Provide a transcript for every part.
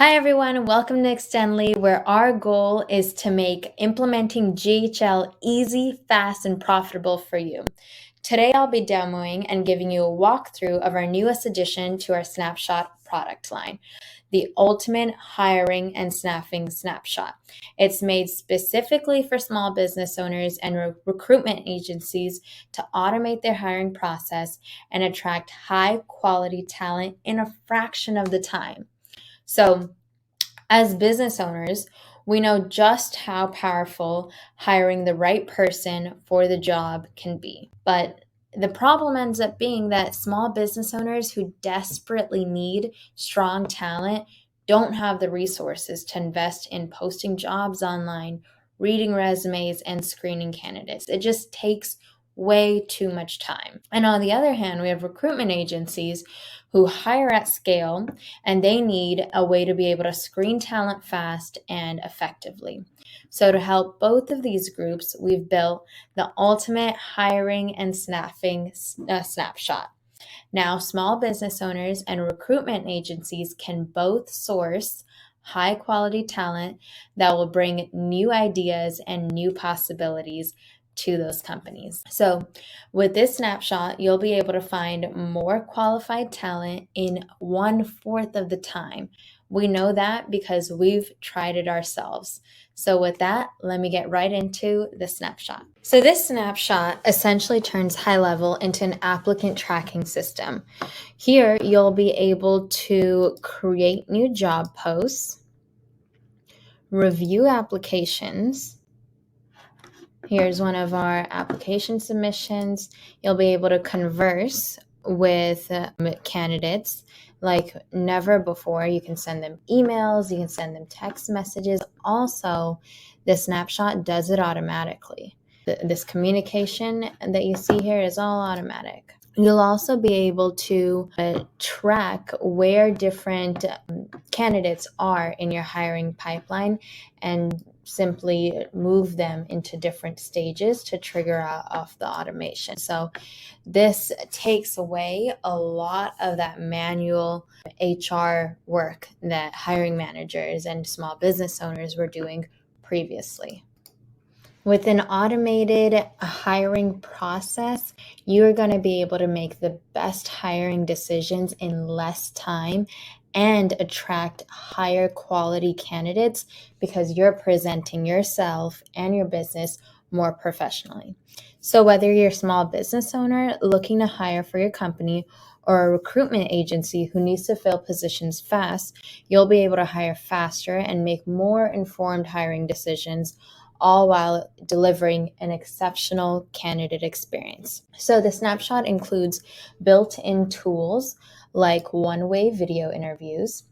Hi everyone, welcome to Extendly, where our goal is to make implementing GHL easy, fast, and profitable for you. Today I'll be demoing and giving you a walkthrough of our newest addition to our Snapshot product line, the Ultimate Hiring and Staffing Snapshot. It's made specifically for small business owners and recruitment agencies to automate their hiring process and attract high quality talent in a fraction of the time. So, as business owners, we know just how powerful hiring the right person for the job can be. But the problem ends up being that small business owners who desperately need strong talent don't have the resources to invest in posting jobs online, reading resumes, and screening candidates. It just takes way too much time. And on the other hand, we have recruitment agencies who hire at scale, and they need a way to be able to screen talent fast and effectively. So to help both of these groups, we've built the Ultimate Hiring and Staffing Snapshot. Now, small business owners and recruitment agencies can both source high quality talent that will bring new ideas and new possibilities to those companies. So, with this snapshot, you'll be able to find more qualified talent in 1/4 of the time. We know that because we've tried it ourselves. So with that, let me get right into the snapshot. So this snapshot essentially turns HighLevel into an applicant tracking system. Here, you'll be able to create new job posts, review applications. Here's one of our application submissions. You'll be able to converse with candidates like never before. You can send them emails, you can send them text messages. Also, the snapshot does it automatically. This communication that you see here is all automatic. You'll also be able to track where different candidates are in your hiring pipeline and simply move them into different stages to trigger off the automation. So this takes away a lot of that manual HR work that hiring managers and small business owners were doing previously. With an automated hiring process, you're going to be able to make the best hiring decisions in less time and attract higher quality candidates because you're presenting yourself and your business more professionally. So whether you're a small business owner looking to hire for your company or a recruitment agency who needs to fill positions fast, you'll be able to hire faster and make more informed hiring decisions, all while delivering an exceptional candidate experience. So the snapshot includes built-in tools like one-way video interviews.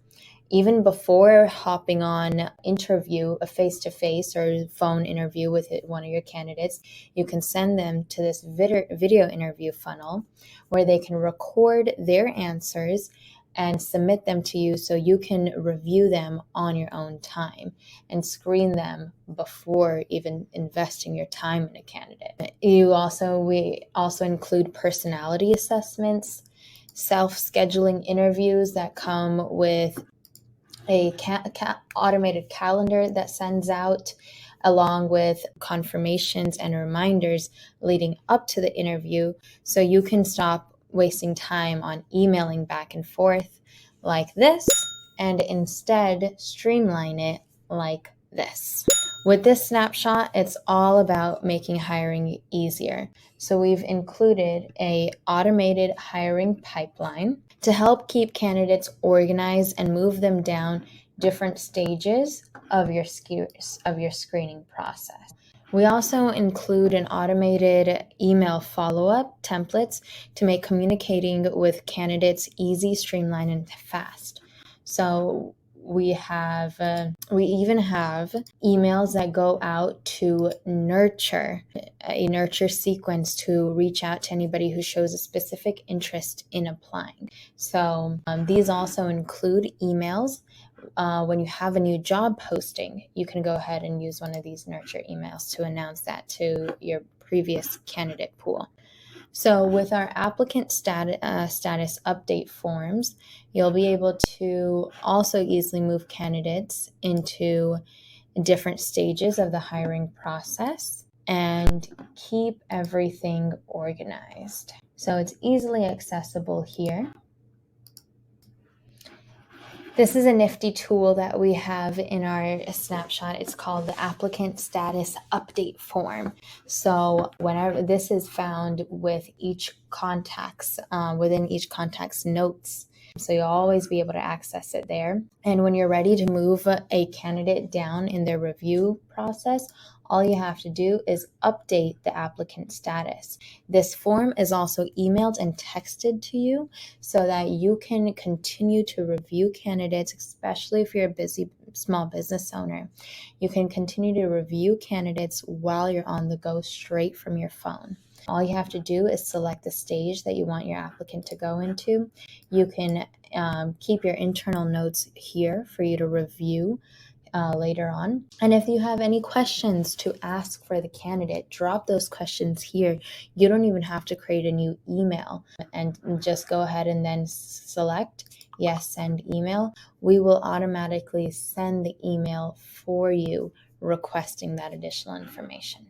Even before hopping on interview, a face-to-face or phone interview with one of your candidates, you can send them to this video interview funnel where they can record their answers and submit them to you so you can review them on your own time and screen them before even investing your time in a candidate. We also include personality assessments, self-scheduling interviews that come with a automated calendar that sends out along with confirmations and reminders leading up to the interview so you can stop wasting time on emailing back and forth like this and instead streamline it like this. With this snapshot, it's all about making hiring easier. So we've included an automated hiring pipeline to help keep candidates organized and move them down different stages of your screening process. We also include an automated email follow-up templates to make communicating with candidates easy, streamlined, and fast. So we even have emails that go out to nurture, a nurture sequence to reach out to anybody who shows a specific interest in applying. So these also include emails. When you have a new job posting, you can go ahead and use one of these nurture emails to announce that to your previous candidate pool. So with our applicant status update forms, you'll be able to also easily move candidates into different stages of the hiring process and keep everything organized. So it's easily accessible here. This is a nifty tool that we have in our Snapshot. It's called the applicant status update form. So whenever this is found with each contact's, within each contact's notes. So you'll always be able to access it there. And when you're ready to move a candidate down in their review process, all you have to do is update the applicant status. This form is also emailed and texted to you so that you can continue to review candidates, especially if you're a busy small business owner. You can continue to review candidates while you're on the go straight from your phone. All you have to do is select the stage that you want your applicant to go into. You can keep your internal notes here for you to review later on. And if you have any questions to ask for the candidate, drop those questions here. You don't even have to create a new email, and just go ahead and then select yes, send email. We will automatically send the email for you requesting that additional information.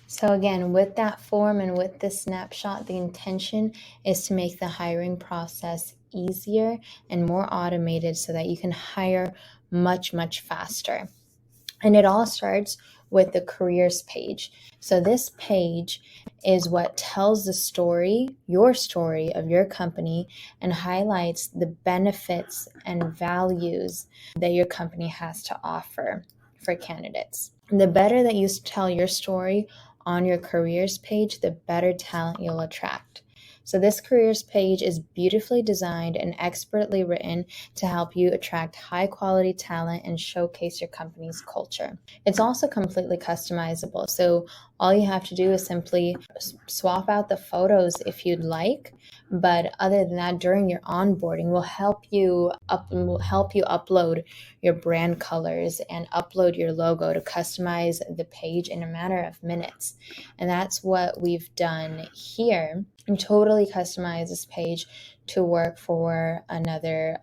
So again, with that form and with this snapshot, the intention is to make the hiring process easier and more automated so that you can hire much, much faster. And it all starts with the careers page. So this page is what tells the story, your story of your company, and highlights the benefits and values that your company has to offer for candidates. The better that you tell your story on your careers page, the better talent you'll attract. So this careers page is beautifully designed and expertly written to help you attract high quality talent and showcase your company's culture. It's also completely customizable. So all you have to do is simply swap out the photos if you'd like. But other than that, during your onboarding, we'll help you upload your brand colors and upload your logo to customize the page in a matter of minutes. And that's what we've done here, and totally customize this page to work for another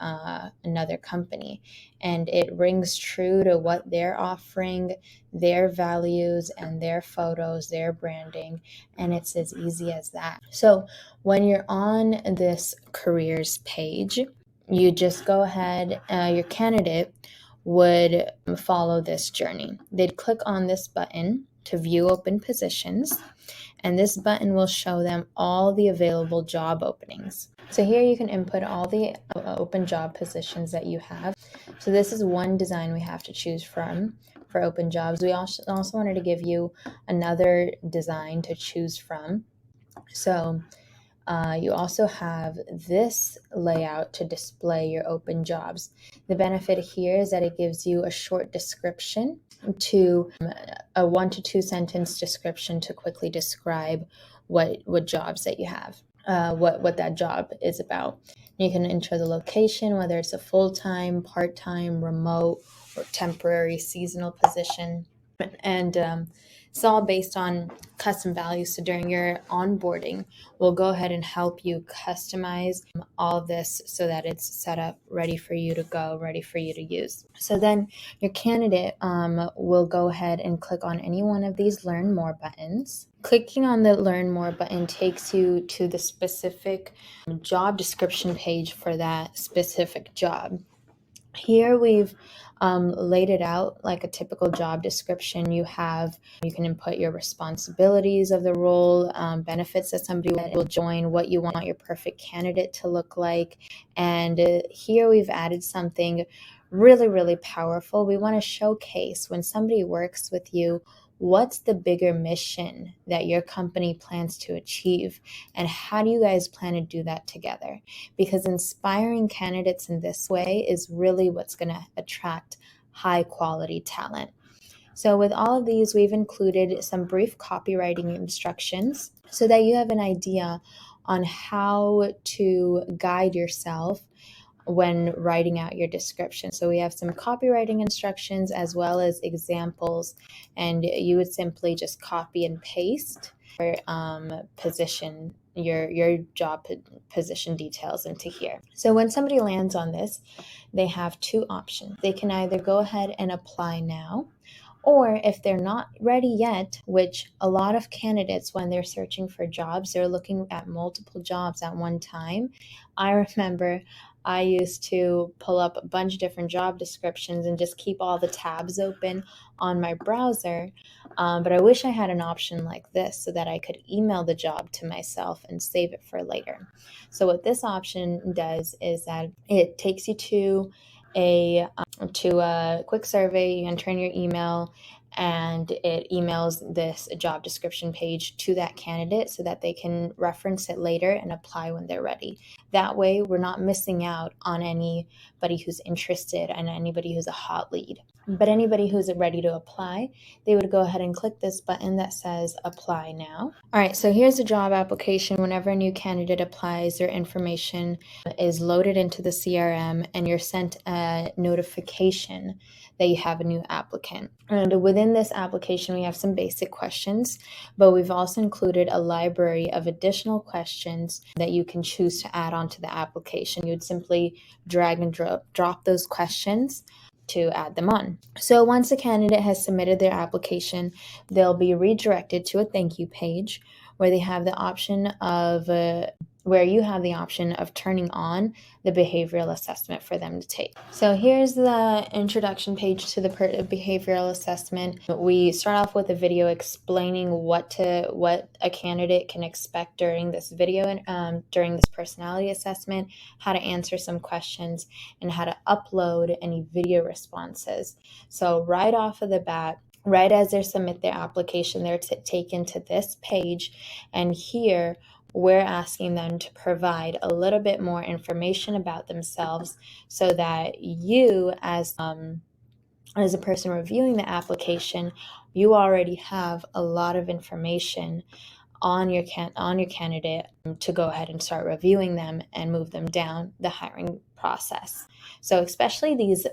company, and it rings true to what they're offering, their values and their photos, their branding, and it's as easy as that. So when you're on this careers page, you just go ahead, your candidate would follow this journey. They'd click on this button to view open positions, and this button will show them all the available job openings. So here you can input all the open job positions that you have. So this is one design we have to choose from for open jobs. We also wanted to give you another design to choose from. So you also have this layout to display your open jobs. The benefit here is that it gives you a short description, to a 1 to 2 sentence description to quickly describe what jobs that you have, what that job is about. You can enter the location, whether it's a full-time, part-time, remote, or temporary seasonal position. And it's all based on custom values. So during your onboarding, we'll go ahead and help you customize all of this so that it's set up, ready for you to go, ready for you to use. So then your candidate will go ahead and click on any one of these Learn More buttons. Clicking on the Learn More button takes you to the specific job description page for that specific job. Here we've laid it out like a typical job description. You can input your responsibilities of the role, benefits that somebody will join, what you want your perfect candidate to look like. And here we've added something really, really powerful. We want to showcase when somebody works with you, what's the bigger mission that your company plans to achieve, and how do you guys plan to do that together? Because inspiring candidates in this way is really what's going to attract high quality talent. So with all of these, we've included some brief copywriting instructions so that you have an idea on how to guide yourself when writing out your description. So we have some copywriting instructions as well as examples, and you would simply just copy and paste position, your job position details into here. So when somebody lands on this, they have two options. They can either go ahead and apply now, or if they're not ready yet, which a lot of candidates, when they're searching for jobs, they're looking at multiple jobs at one time. I remember I used to pull up a bunch of different job descriptions and just keep all the tabs open on my browser. But I wish I had an option like this so that I could email the job to myself and save it for later. So what this option does is that it takes you to a quick survey. You enter in your email, and it emails this job description page to that candidate so that they can reference it later and apply when they're ready. That way, we're not missing out on anybody who's interested and anybody who's a hot lead. But anybody who's ready to apply, they would go ahead and click this button that says apply now. All right, so here's a job application. Whenever a new candidate applies, their information is loaded into the CRM and you're sent a notification that you have a new applicant. And within this application, we have some basic questions, but we've also included a library of additional questions that you can choose to add onto the application. You'd simply drag and drop those questions to add them on. So once a candidate has submitted their application, they'll be redirected to a thank you page where they have the option of where you have the option of turning on the behavioral assessment for them to take. So here's the introduction page to the behavioral assessment. We start off with a video explaining what a candidate can expect during this video and during this personality assessment, how to answer some questions, and how to upload any video responses. So right off of the bat, right as they submit their application, they're taken to this page, and here we're asking them to provide a little bit more information about themselves so that you, as a person reviewing the application, you already have a lot of information on your candidate to go ahead and start reviewing them and move them down the hiring process. So especially these,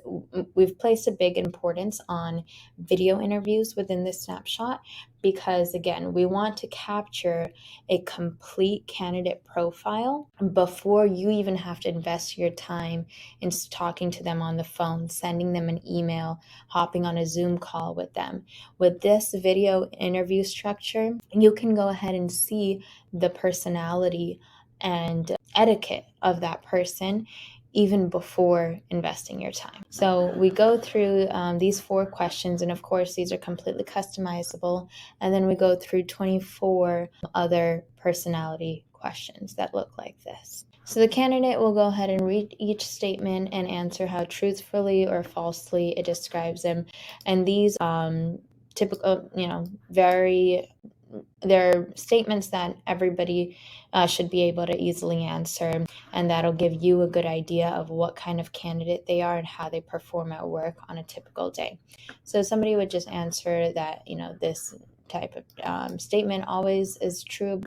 we've placed a big importance on video interviews within this snapshot because, again, we want to capture a complete candidate profile before you even have to invest your time in talking to them on the phone, sending them an email, hopping on a Zoom call with them. With this video interview structure, you can go ahead and see the personality and etiquette of that person even before investing your time. So we go through these 4 questions, and of course these are completely customizable, and then we go through 24 other personality questions that look like this. So the candidate will go ahead and read each statement and answer how truthfully or falsely it describes them, and these typical, they're statements that everybody should be able to easily answer, and that'll give you a good idea of what kind of candidate they are and how they perform at work on a typical day. So somebody would just answer that, this type of statement always is true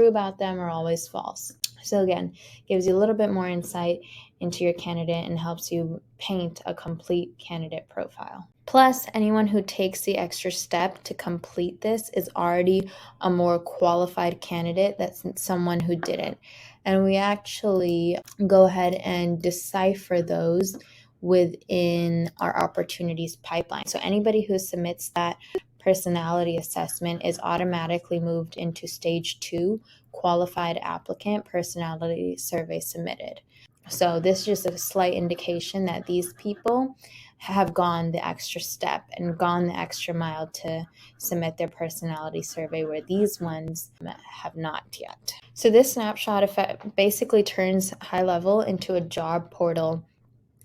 about them or always false. So again, gives you a little bit more insight into your candidate and helps you paint a complete candidate profile. Plus, anyone who takes the extra step to complete this is already a more qualified candidate than someone who didn't. And we actually go ahead and decipher those within our opportunities pipeline. So anybody who submits that personality assessment is automatically moved into stage 2, qualified applicant personality survey submitted. So this is just a slight indication that these people have gone the extra step and gone the extra mile to submit their personality survey, where these ones have not yet. So this snapshot effect basically turns HighLevel into a job portal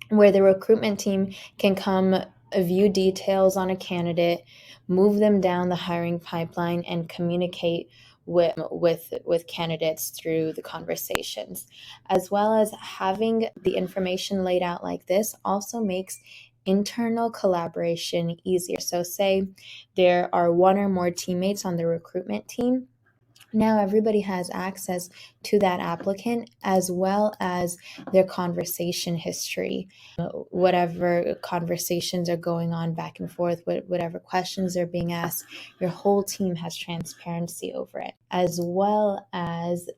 where the recruitment team can come view details on a candidate, move them down the hiring pipeline, and communicate with candidates through the conversations. As well as having the information laid out like this also makes internal collaboration easier. So say there are 1 or more teammates on the recruitment team, Now everybody has access to that applicant as well as their conversation history, whatever conversations are going on back and forth, whatever questions are being asked, your whole team has transparency over it, as well as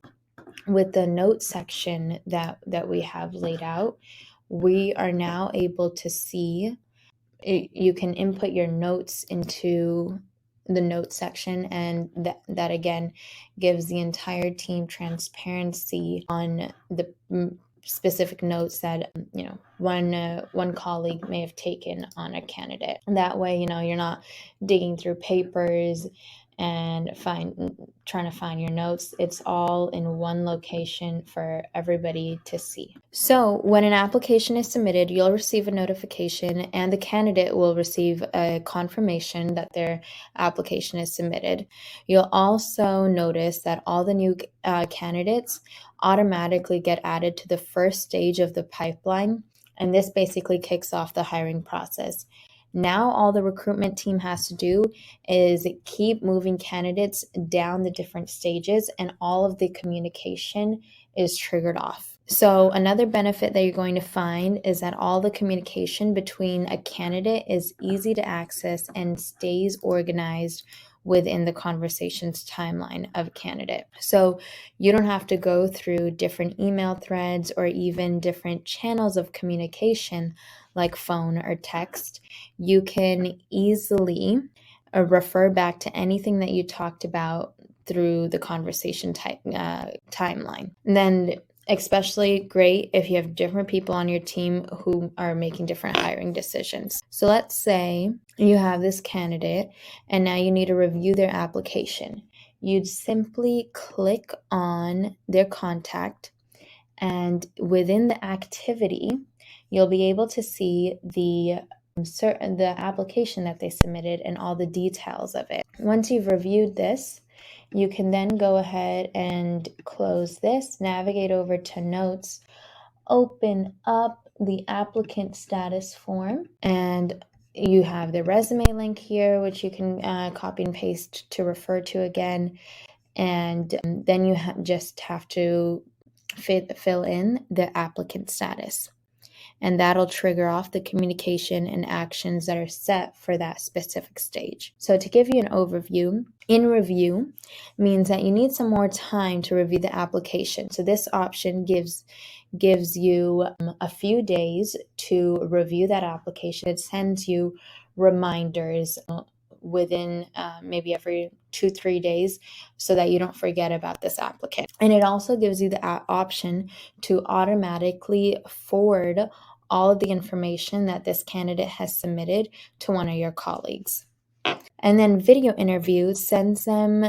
with the notes section that we have laid out. We are now able to see you can input your notes into the notes section, and that again gives the entire team transparency on the specific notes that one colleague may have taken on a candidate. And that way, you're not digging through papers and trying to find your notes. It's all in one location for everybody to see. So when an application is submitted, you'll receive a notification and the candidate will receive a confirmation that their application is submitted. You'll also notice that all the new candidates automatically get added to the first stage of the pipeline, and this basically kicks off the hiring process. Now all the recruitment team has to do is keep moving candidates down the different stages, and all of the communication is triggered off. So another benefit that you're going to find is that all the communication between a candidate is easy to access and stays organized within the conversations timeline of a candidate. So you don't have to go through different email threads or even different channels of communication like phone or text. You can easily refer back to anything that you talked about through the conversation timeline. And then especially great if you have different people on your team who are making different hiring decisions. So let's say you have this candidate and now you need to review their application. You'd simply click on their contact, and within the activity, you'll be able to see the application that they submitted and all the details of it. Once you've reviewed this, you can then go ahead and close this, navigate over to notes, open up the applicant status form, and you have the resume link here, which you can copy and paste to refer to again. And then you just have to fill in the applicant status, and that'll trigger off the communication and actions that are set for that specific stage. So to give you an overview, in review means that you need some more time to review the application. So this option gives you a few days to review that application. It sends you reminders within maybe every 2-3 days so that you don't forget about this applicant. And it also gives you the option to automatically forward all of the information that this candidate has submitted to one of your colleagues. And then video interview sends them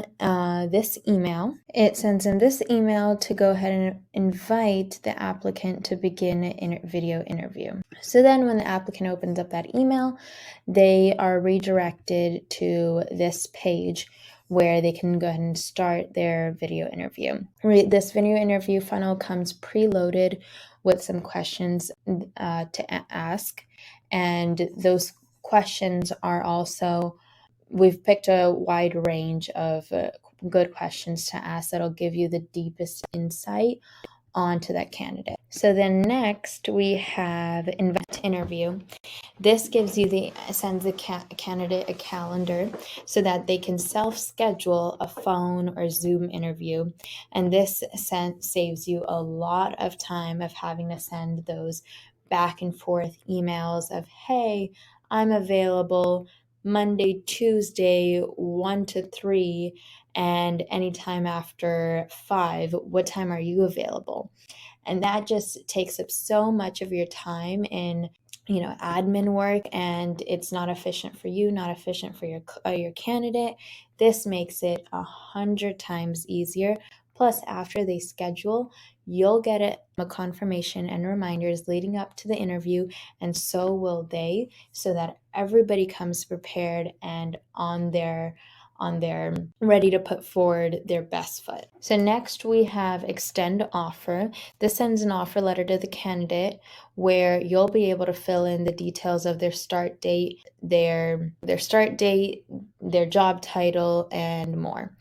this email. It sends them this email to go ahead and invite the applicant to begin a video interview. So then when the applicant opens up that email, they are redirected to this page where they can go ahead and start their video interview. This video interview funnel comes preloaded with some questions to ask, and those questions are also, we've picked a wide range of good questions to ask that'll give you the deepest insight onto that candidate. So then next we have invite interview. This sends the candidate a calendar so that they can self-schedule a phone or Zoom interview. And this saves you a lot of time of having to send those back and forth emails of, hey, I'm available Monday, Tuesday, 1 to 3, and anytime after 5, what time are you available? And that just takes up so much of your time in admin work, and it's not efficient for you, not efficient for your candidate. This makes it 100 times easier. Plus, after they schedule, you'll get a confirmation and reminders leading up to the interview, and so will they, so that everybody comes prepared and on their ready to put forward their best foot. So next we have extend offer. This sends an offer letter to the candidate where you'll be able to fill in the details of their start date, their job title, and more.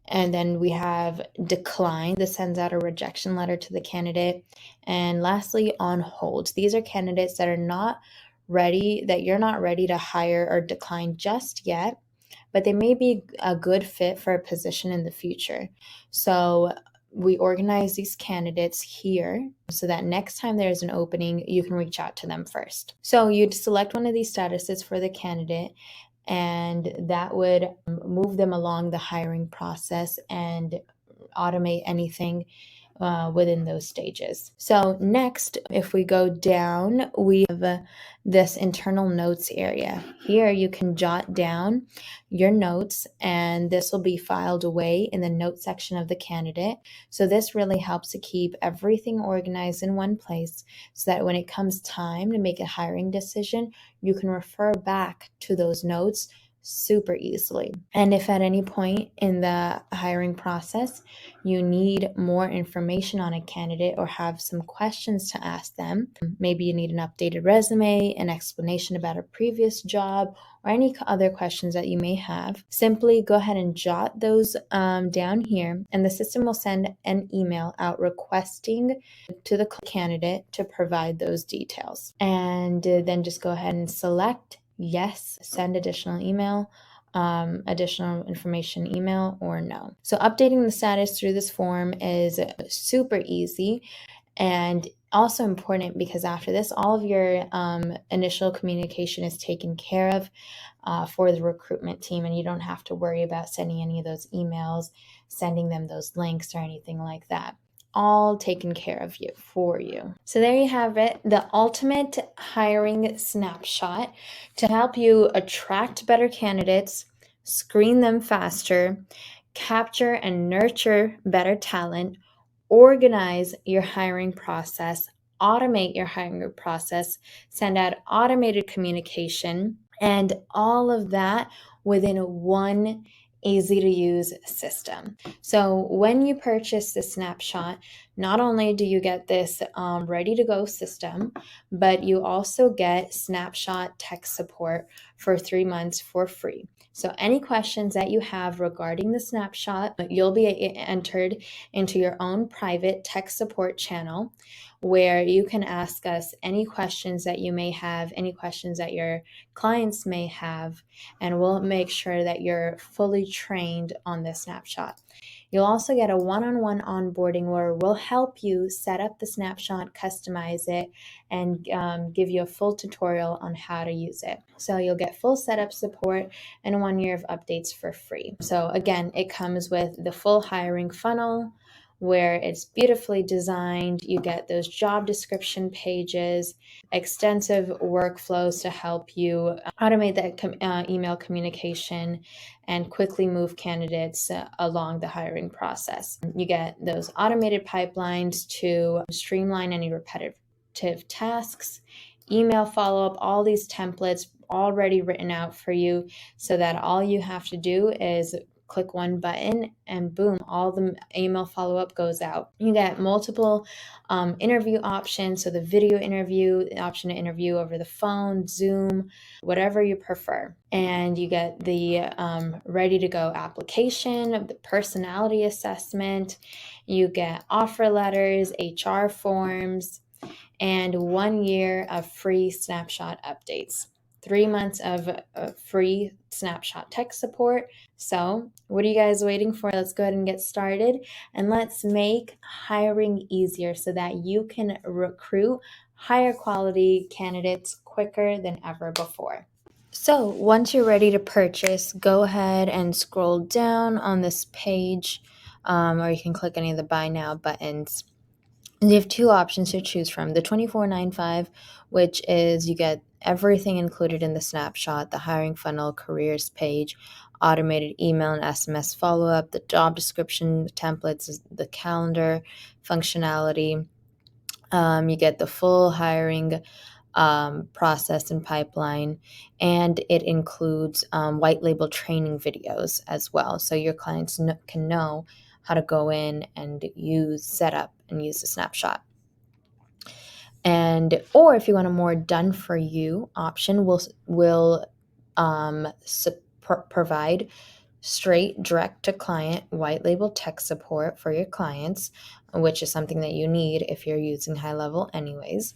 And then we have decline. This sends out a rejection letter to the candidate. And lastly, on hold. These are candidates that are not ready, that you're not ready to hire or decline just yet, but they may be a good fit for a position in the future. So we organize these candidates here so that next time there's an opening, you can reach out to them first. So you'd select one of these statuses for the candidate, and that would move them along the hiring process and automate anything within those stages. So next, if we go down, we have this internal notes area. Here you can jot down your notes, and this will be filed away in the note section of the candidate. So this really helps to keep everything organized in one place so that when it comes time to make a hiring decision, you can refer back to those notes super easily. And if at any point in the hiring process you need more information on a candidate or have some questions to ask them, maybe you need an updated resume, an explanation about a previous job, or any other questions that you may have, simply go ahead and jot those down here, and the system will send an email out requesting to the candidate to provide those details. And then just go ahead and select yes, send additional email, additional information email, or no. So updating the status through this form is super easy and also important because after this, all of your initial communication is taken care of for the recruitment team, and you don't have to worry about sending any of those emails, sending them those links, or anything like that. All taken care of for you. So there you have it, the ultimate hiring snapshot to help you attract better candidates, screen them faster, capture and nurture better talent, organize your hiring process, automate your hiring process, send out automated communication, and all of that within one easy to use system. So when you purchase the Snapshot, not only do you get this ready to go system, but you also get Snapshot tech support for 3 months for free. So any questions that you have regarding the Snapshot, you'll be entered into your own private tech support channel where you can ask us any questions that you may have, any questions that your clients may have, and we'll make sure that you're fully trained on this Snapshot. You'll also get a one-on-one onboarding where we'll help you set up the Snapshot, customize it, and give you a full tutorial on how to use it. So you'll get full setup support and 1 year of updates for free. So again, it comes with the full hiring funnel where it's beautifully designed. You get those job description pages, extensive workflows to help you automate that email communication and quickly move candidates along the hiring process. You get those automated pipelines to streamline any repetitive tasks, email follow-up, all these templates already written out for you so that all you have to do is click one button and boom, all the email follow-up goes out. You get multiple interview options. So the video interview, the option to interview over the phone, Zoom, whatever you prefer. And you get the ready to go application, the personality assessment. You get offer letters, HR forms, and 1 year of free Snapshot updates. 3 months of free Snapshot tech support. So what are you guys waiting for? Let's go ahead and get started, and let's make hiring easier so that you can recruit higher quality candidates quicker than ever before. So once you're ready to purchase, go ahead and scroll down on this page, or you can click any of the buy now buttons. You have 2 options to choose from. The $24.95, which is you get everything included in the Snapshot, the hiring funnel, careers page, automated email and SMS follow-up, the job description, the templates, the calendar functionality. You get the full hiring process and pipeline, and it includes white label training videos as well. So your clients can know how to go in and set up and use the Snapshot. And or if you want a more done for you option, we'll provide straight direct to client white label tech support for your clients, which is something that you need if you're using HighLevel anyways.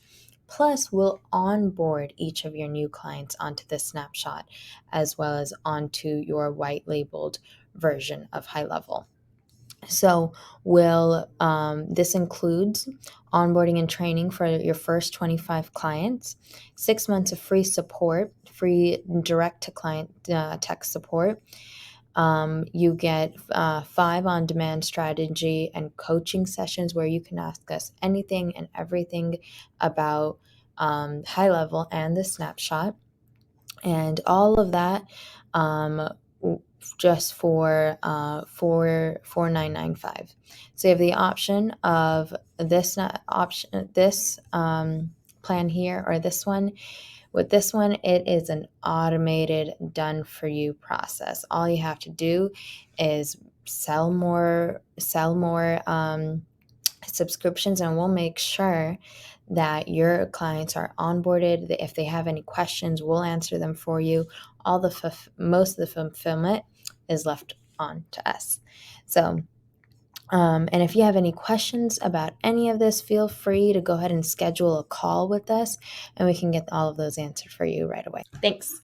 Plus, we'll onboard each of your new clients onto the Snapshot as well as onto your white labeled version of HighLevel. So this includes onboarding and training for your first 25 clients, 6 months of free support, free direct to client tech support. You get 5 on-demand strategy and coaching sessions where you can ask us anything and everything about HighLevel and the Snapshot, and all of that just for $4,995. So you have the option of this plan here or this one. With this one, it is an automated, done for you process. All you have to do is sell more subscriptions, and we'll make sure that your clients are onboarded. If they have any questions, we'll answer them for you. Most of the fulfillment is left on to us. So, and if you have any questions about any of this, feel free to go ahead and schedule a call with us, and we can get all of those answered for you right away. Thanks.